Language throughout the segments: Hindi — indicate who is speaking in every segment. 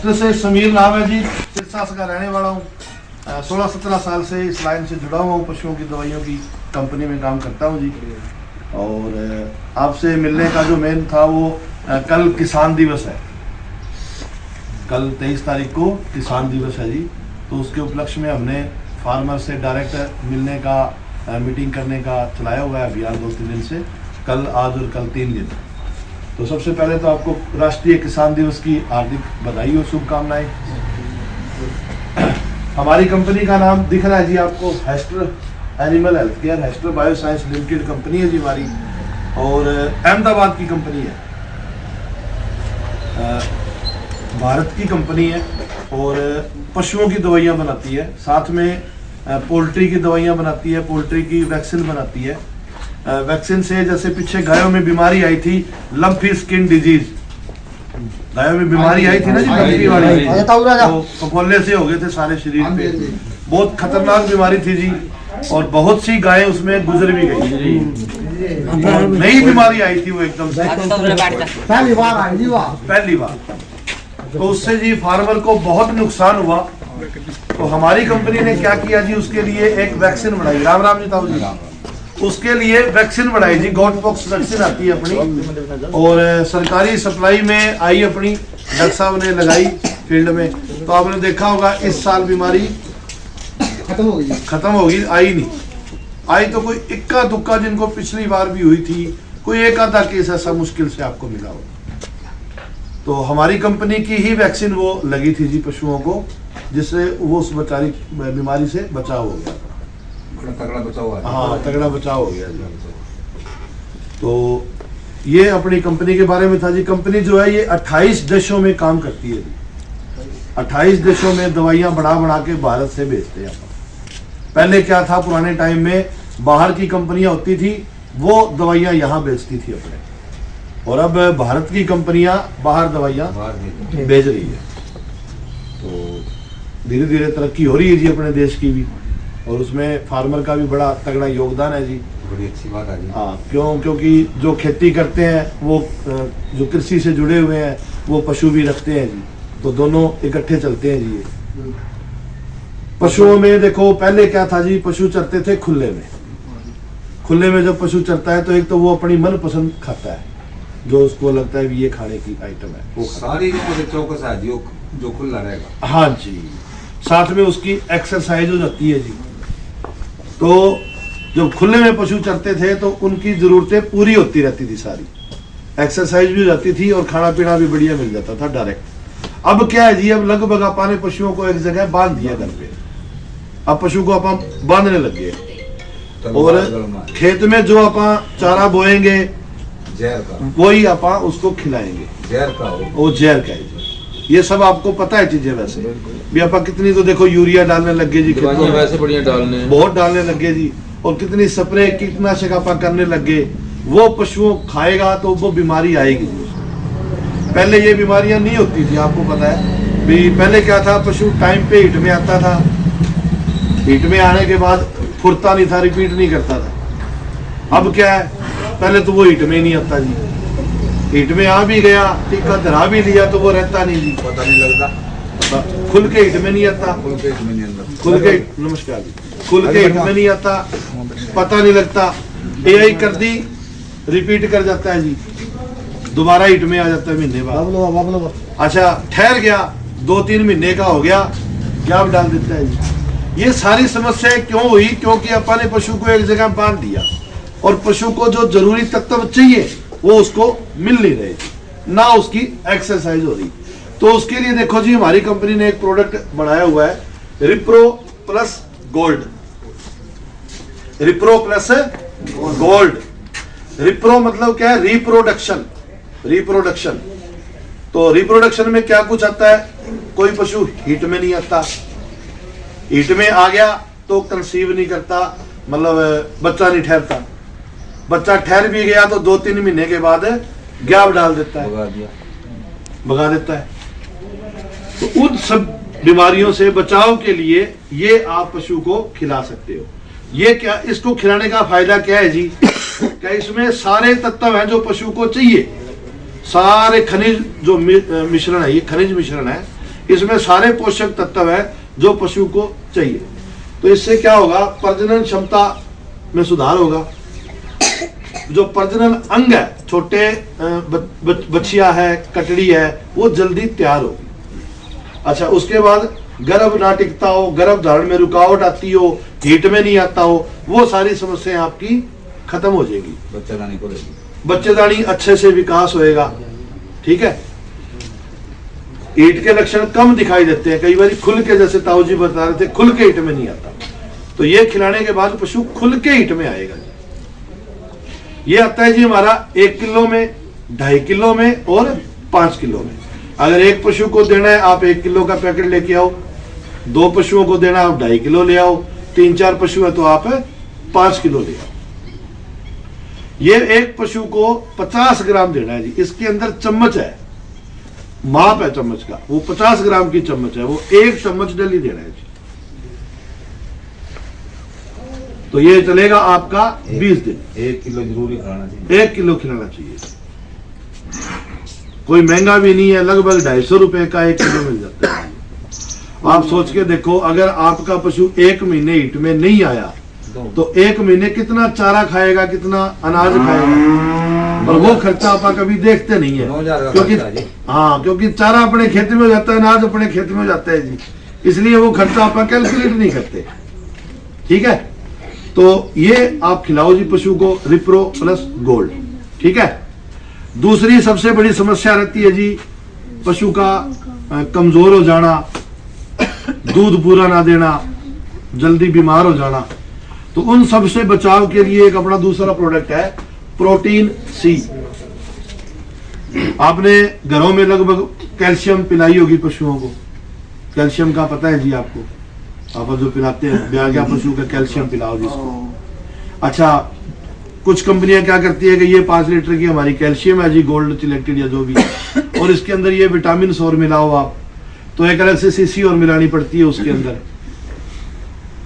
Speaker 1: हेस्टर से समीर नाम है जी, सिरसा का रहने वाला हूँ। 16-17 साल से इस लाइन से जुड़ा हुआ हूँ, पशुओं की दवाइयों की कंपनी में काम करता हूँ जी। और आपसे मिलने का जो मेन था वो कल किसान दिवस है, कल 23 तारीख को किसान दिवस है जी। तो उसके उपलक्ष्य में हमने फार्मर से डायरेक्ट मिलने का मीटिंग करने का चलाया हुआ है अभियान 2-3 दिन से, कल आज और कल 3 दिन। तो सबसे पहले तो आपको राष्ट्रीय किसान दिवस की हार्दिक बधाई और शुभकामनाएं। हमारी कंपनी का नाम दिख रहा है जी आपको, Hester animal health care, Hester bio science limited company है जी हमारी, और अहमदाबाद की कंपनी है, भारत की कंपनी है। और पशुओं की दवाइयाँ बनाती है, साथ में पोल्ट्री की दवाइयाँ बनाती है, पोल्ट्री की वैक्सीन बनाती है। वैक्सीन से जैसे पीछे गायों में बीमारी आई थी, लंपी स्किन डिजीज, गायों में बीमारी आई थी ना जी, लंपी वाली, तो फफोले से हो गए थे सारे शरीर पे, बहुत खतरनाक बीमारी थी जी। और बहुत सी गायें उसमें गुजर भी गई, नई बीमारी आई थी वो एकदम से, पहली बार। तो उससे जी फार्मर को बहुत नुकसान हुआ। तो हमारी कंपनी ने क्या किया जी, उसके लिए एक वैक्सीन बनाई। राम राम जी ताऊ जी। उसके लिए वैक्सीन बनाई जी, गॉट पॉक्स वैक्सीन आती है अपनी, और सरकारी सप्लाई में आई अपनी, डॉक्टर साहब ने लगाई फील्ड में। तो आपने देखा होगा इस साल बीमारी खत्म होगी, आई नहीं आई तो कोई इक्का दुक्का जिनको पिछली बार भी हुई थी, कोई एक आधा केस ऐसा मुश्किल से आपको मिला हो। तो हमारी कंपनी की ही वैक्सीन वो लगी थी जी पशुओं को, जिससे वो उस बेचारी बीमारी से बचाव हो गया,
Speaker 2: तगड़ा बचाव हुआ।
Speaker 1: हाँ, तगड़ा बचाव हो गया जी। तो ये अपनी कंपनी के बारे में था जी। कंपनी जो है ये 28 देशों में काम करती है जी, 28 देशों में दवाइयाँ बना के भारत से भेजते हैं। पहले क्या था, पुराने टाइम में बाहर की कंपनियां होती थी, वो दवाइयाँ यहाँ बेचती थी अपने, और अब भारत की कंपनियां बाहर दवाइयाँ भेज रही है। तो धीरे धीरे तरक्की हो रही है जी अपने देश की भी, और उसमें फार्मर का भी बड़ा तगड़ा योगदान है जी।
Speaker 2: बड़ी अच्छी बात है जी।
Speaker 1: हाँ, क्योंकि जो खेती करते हैं वो जो कृषि से जुड़े हुए हैं वो पशु भी रखते हैं जी, तो दोनों इकट्ठे चलते हैं जी। ये पशुओं में देखो पहले क्या था जी, पशु चरते थे खुले में। खुले में जब पशु चरता है तो एक तो वो अपनी मनपसंद खाता है, जो उसको लगता है भी ये खाने की आइटम है वो
Speaker 2: सारी चौकस है जो खुला रहेगा।
Speaker 1: हाँ जी, साथ में उसकी एक्सरसाइज हो जाती है जी। तो जब खुले में पशु चरते थे तो उनकी जरूरतें पूरी होती रहती थी, सारी एक्सरसाइज भी हो जाती थी और खाना पीना भी बढ़िया मिल जाता था डायरेक्ट। अब क्या है जी, अब लगभग अपन पशुओं को एक जगह बांध दिया घर पे, अब पशु को अपन बांधने लग गए, और खेत में जो अपन चारा बोएंगे वही अपन उसको खिलाएंगे, वो जहर का है। ये सब आपको पता है चीजें, वैसे भी अपन कितनी तो देखो यूरिया डालने लग गए जी,
Speaker 3: वैसे बढ़िया डालने
Speaker 1: बहुत डालने लग गए जी, और कितनी स्प्रे कीटनाशक अपन करने लग गए। वो पशुओं खाएगा तो वो बीमारी आएगी जी। पहले ये बीमारियां नहीं होती थी, आपको पता है भी। पहले क्या था, पशु टाइम पे हीट में आता था, हीट में आने के बाद फुरता नहीं था, रिपीट नहीं करता था। अब क्या है, पहले तो वो हीट में नहीं आता जी, हीट में आ भी गया, टीका धरा भी लिया तो वो रहता नहीं जी,
Speaker 2: पता नहीं लगता,
Speaker 1: खुल के हीट में नहीं आता,
Speaker 2: खुल के इसमें नहीं अंदर,
Speaker 1: खुल के नमस्कार जी, खुल के हीट में नहीं आता, पता नहीं लगता। एआई कर दी, रिपीट कर जाता है जी, दोबारा हीट में आ जाता है महीने बाद। अच्छा, ठहर गया 2-3 महीने का हो गया, गैप डाल देता है जी। ये सारी समस्याएं क्यों हुई, क्योंकि अपन ने पशु को एक जगह बांध दिया, और पशु को जो जरूरी तत्व चाहिए वो उसको मिल नहीं रहे, ना उसकी एक्सरसाइज हो रही। तो उसके लिए देखो जी, हमारी कंपनी ने एक प्रोडक्ट बनाया हुआ है, रिप्रो प्लस गोल्ड। रिप्रो प्लस गोल्ड, रिप्रो मतलब क्या है, रिप्रोडक्शन, रिप्रोडक्शन। तो रिप्रोडक्शन में क्या कुछ आता है, कोई पशु हीट में नहीं आता, हीट में आ गया तो कंसीव नहीं करता, मतलब बच्चा नहीं ठहरता, बच्चा ठहर भी गया तो 2-3 महीने के बाद गैप डाल देता है, भगा देता है। तो उन सब बीमारियों से बचाव के लिए ये आप पशु को खिला सकते हो। ये क्या, इसको खिलाने का फायदा क्या है जी, क्या इसमें सारे तत्व हैं जो पशु को चाहिए, सारे खनिज जो मिश्रण है, ये खनिज मिश्रण है, इसमें सारे पोषक तत्व है जो पशु को चाहिए। तो इससे क्या होगा, प्रजनन क्षमता में सुधार होगा। जो प्रजनन अंग है, छोटे बच्चिया है, कटड़ी है, वो जल्दी तैयार होगी। अच्छा, उसके बाद गर्भ ना टिकता हो, गर्भ धारण में रुकावट आती हो, हीट में नहीं आता हो, वो सारी समस्याएं आपकी खत्म हो जाएगी।
Speaker 2: बच्चेदानी को रहेगी,
Speaker 1: बच्चेदानी अच्छे से विकास होएगा। ठीक है, हीट के लक्षण कम दिखाई देते हैं, कई बार खुल के, जैसे ताऊ जी बता रहे थे, खुल के हीट में नहीं आता। तो ये खिलाने के बाद पशु खुल के हीट में आएगा। ये आता है जी हमारा 1 किलो में, 2.5 किलो में और 5 किलो में। अगर एक पशु को देना है, आप 1 किलो का पैकेट लेके आओ। 2 पशुओं को देना, आप 2.5 किलो ले आओ। 3-4 पशु है तो आप 5 किलो ले आओ। ये एक पशु को 50 ग्राम देना है जी। इसके अंदर चम्मच है, माप है चम्मच का, वो 50 ग्राम की चम्मच है, वो 1 चम्मच डेली देना है जी। तो ये चलेगा आपका 20 दिन।
Speaker 2: 1 किलो जरूरी खिलाना चाहिए।
Speaker 1: 1 किलो खिलाना चाहिए। कोई महंगा भी नहीं है, लगभग 250 रुपए का 1 किलो मिल जाता है। आप सोच के देखो, अगर आपका पशु 1 महीने हीट में नहीं आया तो 1 महीने कितना चारा खाएगा, कितना अनाज खाएगा, और वो खर्चा आप कभी देखते नहीं है।
Speaker 2: 9,000 का
Speaker 1: क्योंकि
Speaker 2: खर्चा है जी।
Speaker 1: हाँ, क्योंकि चारा अपने खेत में हो जाता है, अनाज अपने खेत में हो जाता है जी, इसलिए वो खर्चा आप कैलकुलेट नहीं करते। ठीक है, तो ये आप खिलाओ जी पशु को, रिप्रो प्लस गोल्ड। ठीक है। दूसरी सबसे बड़ी समस्या रहती है जी पशु का कमजोर हो जाना, दूध पूरा ना देना, जल्दी बीमार हो जाना। तो उन सब से बचाव के लिए एक अपना दूसरा प्रोडक्ट है प्रोटीन सी। आपने घरों में लगभग कैल्शियम पिलाई होगी पशुओं को, कैल्शियम का पता है जी आपको, आप जो पिलाते हैं ब्याजा पशु का कैल्शियम पिलाओ जिसको। अच्छा, कुछ कंपनियां क्या करती है कि ये 5 लीटर की हमारी कैल्शियम है जी, गोल्ड सिलेक्टेड या जो भी है, और इसके अंदर ये विटामिन और मिलाओ आप, तो एक अलग से सीसी और मिलानी पड़ती है उसके अंदर,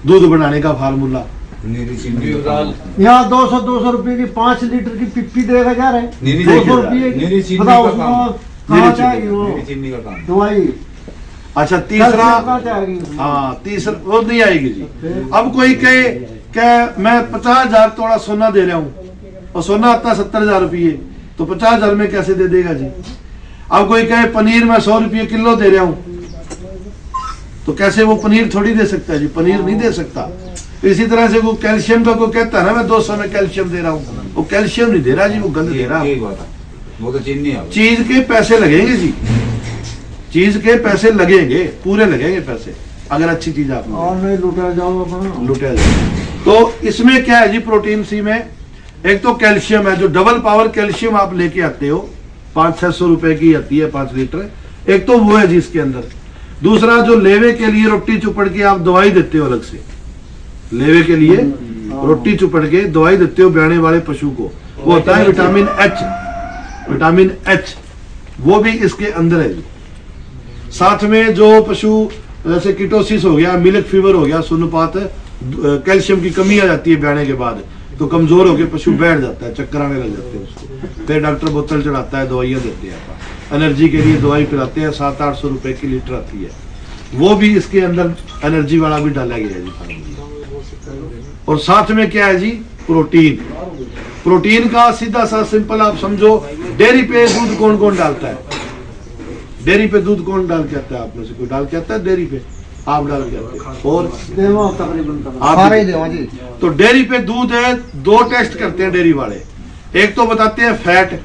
Speaker 1: दूध बनाने का फार्मूला।
Speaker 3: यहाँ 200 रुपए की 5 लीटर की पिप्पी देगा जा रहे
Speaker 2: नीली
Speaker 3: 200 रुपये
Speaker 2: नीली चीनी
Speaker 3: बताओ
Speaker 2: का
Speaker 3: उसमें
Speaker 2: काम।
Speaker 3: कहाँ जाएगी वो
Speaker 2: चीनी का काम।
Speaker 3: दवाई।
Speaker 1: अच्छा, तीसरा,
Speaker 3: कहाँ जाएगी?
Speaker 1: हाँ तीसरा वो नहीं आएगी जी। अब कोई कहे क्या मैं 50,000 तोड़ा सोना दे रहा हूँ और सोना आता 70,000 रुपये, तो 50,000 में कैसे दे देगा जी। अब कोई कहे पनीर मैं 100 रुपये किलो दे रहा हूँ, तो कैसे वो पनीर थोड़ी दे सकता है जी, पनीर नहीं दे सकता। इसी तरह से वो कैल्शियम का कोई कहता है ना मैं 200 में कैल्शियम दे रहा हूँ, वो कैल्शियम नहीं दे रहा जी, वो गंद दे रहा।
Speaker 2: वो तो चीनी है।
Speaker 1: चीज के पैसे लगेंगे जी, चीज के पैसे लगेंगे, पूरे लगेंगे पैसे, अगर अच्छी चीज आप
Speaker 3: और नहीं लुटा जाओ अपना,
Speaker 1: लुटा जाए। तो इसमें क्या है जी, प्रोटीन सी में एक तो कैल्शियम है, जो डबल पावर कैल्शियम आप लेके आते हो, 500-600 रुपए की आती है 5 लीटर, एक तो वो है जी इसके अंदर। दूसरा, जो लेवे के लिए रोटी चुपड़ के आप दवाई देते हो अलग से, लेवे के लिए रोटी चुपड़ के दवाई देते हो ब्याने वाले पशु को, वो होता है विटामिन एच। विटामिन एच वो भी इसके अंदर है जी। साथ में जो पशु जैसे कीटोसिस हो गया, मिल्क फीवर हो गया, सुन्नपात, कैल्शियम की कमी आ जाती है ब्याने के बाद, तो कमजोर होकर पशु बैठ जाता है, चक्कर आने लग जाते हैं उसको, फिर डॉक्टर बोतल चढ़ाता है, दवाइयाँ देते हैं, एनर्जी के लिए दवाई पिलाते हैं, 700-800 रुपए की लीटर आती है, वो भी इसके अंदर एनर्जी वाला भी डाला गया है जी। और साथ में क्या है जी, प्रोटीन। प्रोटीन का सीधा सा सिंपल आप समझो, डेयरी पे दूध कौन कौन डालता है, डेयरी पे दूध कौन डाल के आता है, आप में से कोई डाल के आता है डेयरी पे, आप डाल के आते हैं, और
Speaker 3: तकरीबन
Speaker 1: तो डेयरी पे दूध है, 2 टेस्ट करते हैं डेयरी वाले, एक तो बताते हैं फैट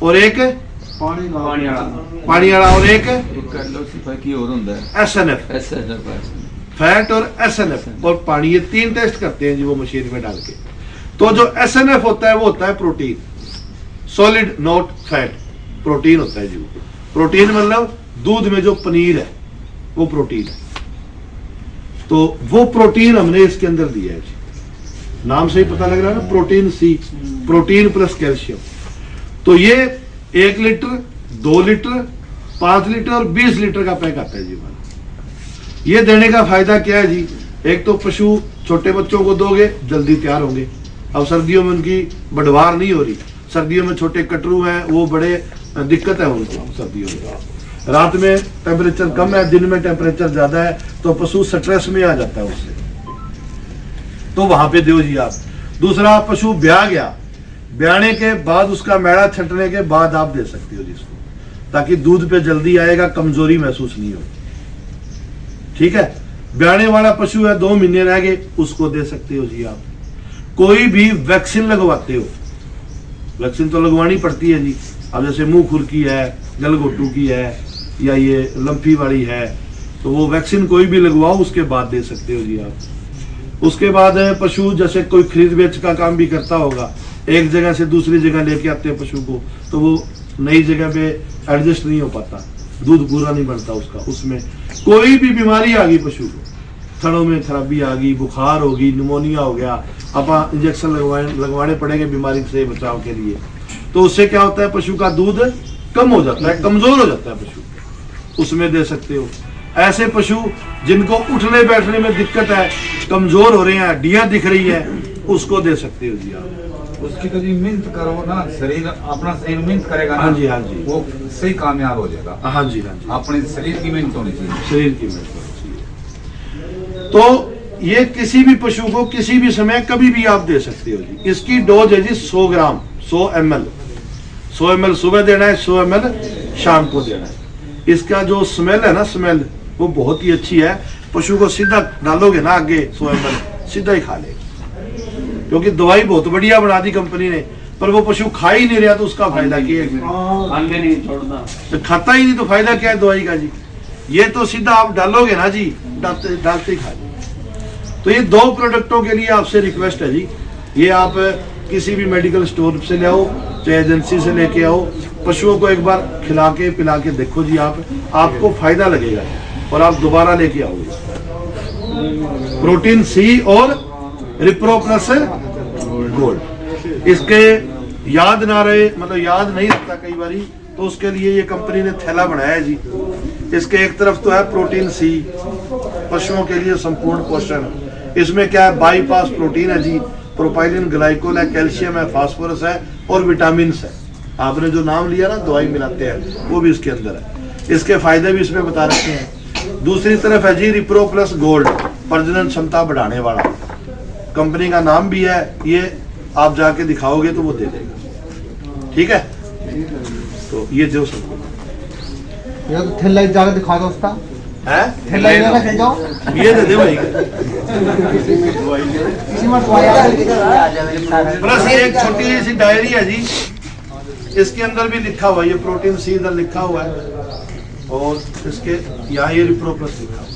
Speaker 1: और एक
Speaker 3: पानी
Speaker 1: वाला, और एक SNF, फैट और SNF और पानी, ये 3 टेस्ट करते हैं जी वो मशीन में डाल के। तो जो SNF होता है वो होता है protein, solid not fat, protein होता है जी वो। प्रोटीन मतलब दूध में जो पनीर है वो प्रोटीन है, तो वो प्रोटीन हमने इसके अंदर दिया है जी, नाम से ही पता लग रहा है ना, protein C, protein plus calcium. तो ये 1 लीटर, 2 लीटर, 5 लीटर और 20 लीटर का पैक आता है जी हमारा। ये देने का फायदा क्या है जी, एक तो पशु छोटे बच्चों को दोगे जल्दी तैयार होंगे, अब सर्दियों में उनकी बढ़वार नहीं हो रही, सर्दियों में छोटे कटरू हैं वो बड़े दिक्कत है उनको सर्दियों में, रात में टेम्परेचर कम है, दिन में टेम्परेचर ज्यादा है, तो पशु स्ट्रेस में आ जाता है उससे, तो वहां पे दो जी आप। दूसरा, पशु ब्याह गया, ब्याने के बाद उसका मैड़ा छटने के बाद आप दे सकते हो जिसको, ताकि दूध पे जल्दी आएगा, कमजोरी महसूस नहीं हो। ठीक है, ब्याने वाला पशु है, 2 महीने रह गए, उसको दे सकते हो जी आप। कोई भी वैक्सीन लगवाते हो, वैक्सीन तो लगवानी पड़ती है जी। अब जैसे मुंह खुर की है, गलघोटू की है, या ये लंपी वाली है, तो वो वैक्सीन कोई भी लगवाओ, उसके बाद दे सकते हो जी आप। उसके बाद पशु जैसे कोई खरीद बेच का काम भी करता होगा, एक जगह से दूसरी जगह लेके आते हैं पशु को, तो वो नई जगह पे एडजस्ट नहीं हो पाता, दूध पूरा नहीं बनता उसका। उसमें कोई भी बीमारी आ गई पशु को, थनों में खराबी आ गई, बुखार होगी, निमोनिया हो गया, आप इंजेक्शन लगवाने पड़ेंगे बीमारी से बचाव के लिए, तो उससे क्या होता है, पशु का दूध कम हो जाता है, कमजोर हो जाता है पशु, उसमें दे सकते हो। ऐसे पशु जिनको उठने बैठने में दिक्कत है, कमजोर हो रहे हैं, हड्डियां दिख रही है, उसको दे सकते हो जी आप।
Speaker 2: उसकी तो जी मेहनत करो ना, शरीर अपना शरीर मेहनत करेगा ना,
Speaker 1: हाँ जी, हाँ जी,
Speaker 2: वो सही कामयाब हो जाएगा।
Speaker 1: हाँ जी, हाँ जी,
Speaker 2: अपने शरीर की मेहनत होनी चाहिए,
Speaker 1: शरीर की मेहनत होनी चाहिए। तो ये किसी भी पशु को किसी भी समय कभी भी आप दे सकते हो जी। इसकी डोज है जी 100 ग्राम, 100 ml, 100 ml सुबह देना है, 100 ml शाम को देना है। इसका जो स्मेल है ना, स्मेल वो बहुत ही अच्छी है, पशु को सीधा डालोगे ना आगे 100 ml, सीधा ही खा लेगा, क्योंकि दवाई बहुत बढ़िया बना दी कंपनी ने, पर वो पशु खा ही नहीं रहा, तो उसका फायदा क्या है?
Speaker 3: खाने नहीं छोड़ना,
Speaker 1: तो खाता ही नहीं, तो फायदा क्या है दवाई का जी? ये तो सीधा आप डालोगे ना जी, डालते डालते ही खा लेगा। तो ये 2 प्रोडक्टों के लिए आपसे रिक्वेस्ट है जी, ये आप किसी भी मेडिकल स्टोर से ले आओ, चाहे एजेंसी से लेके आओ, पशुओं को एक बार खिला के पिला के देखो जी आप, आपको फायदा लगेगा और आप दोबारा लेके आओगे। प्रोटीन सी और रिप्रो प्लस गोल्ड। इसके याद ना रहे, मतलब याद नहीं रहता कई बारी, तो उसके लिए ये कंपनी ने थैला बनाया है जी। इसके एक तरफ तो है प्रोटीन सी, पशुओं के लिए संपूर्ण पोषण। इसमें क्या है, बाईपास प्रोटीन है जी, प्रोपाइलिन ग्लाइकोल है, कैल्शियम है, फास्फोरस है और विटामिन है। आपने जो नाम लिया ना, दवाई मिलाते हैं, वो भी इसके अंदर है। इसके फायदे भी इसमें बता रखे हैं। दूसरी तरफ है जी रिप्रो प्लस गोल्ड, प्रजनन क्षमता बढ़ाने वाला, कंपनी का नाम भी है। ये आप जाके दिखाओगे तो वो दे देगा, ठीक है? तो ये जो सबको
Speaker 3: ये तो थैला जाके दिखा दो उसका,
Speaker 1: है,
Speaker 3: थैला लेना चल जाओ,
Speaker 1: ये दे दे भाई।
Speaker 3: इसी में दवाई आ
Speaker 1: प्लस ये एक छोटी सी डायरी है जी, इसके अंदर भी लिखा हुआ है, ये प्रोटीन सी इधर लिखा हुआ है, और इसके यहाँ ये रिप्रो प्लस लिखा हुआ है,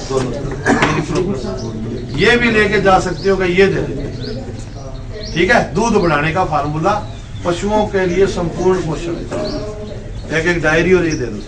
Speaker 1: दोनों ये रिप्रो प्लस। ये भी लेके जा सकते हो, ये दे देते, ठीक है? दूध बढ़ाने का फार्मूला, पशुओं के लिए संपूर्ण पोषण है। एक एक डायरी और ये दे दो।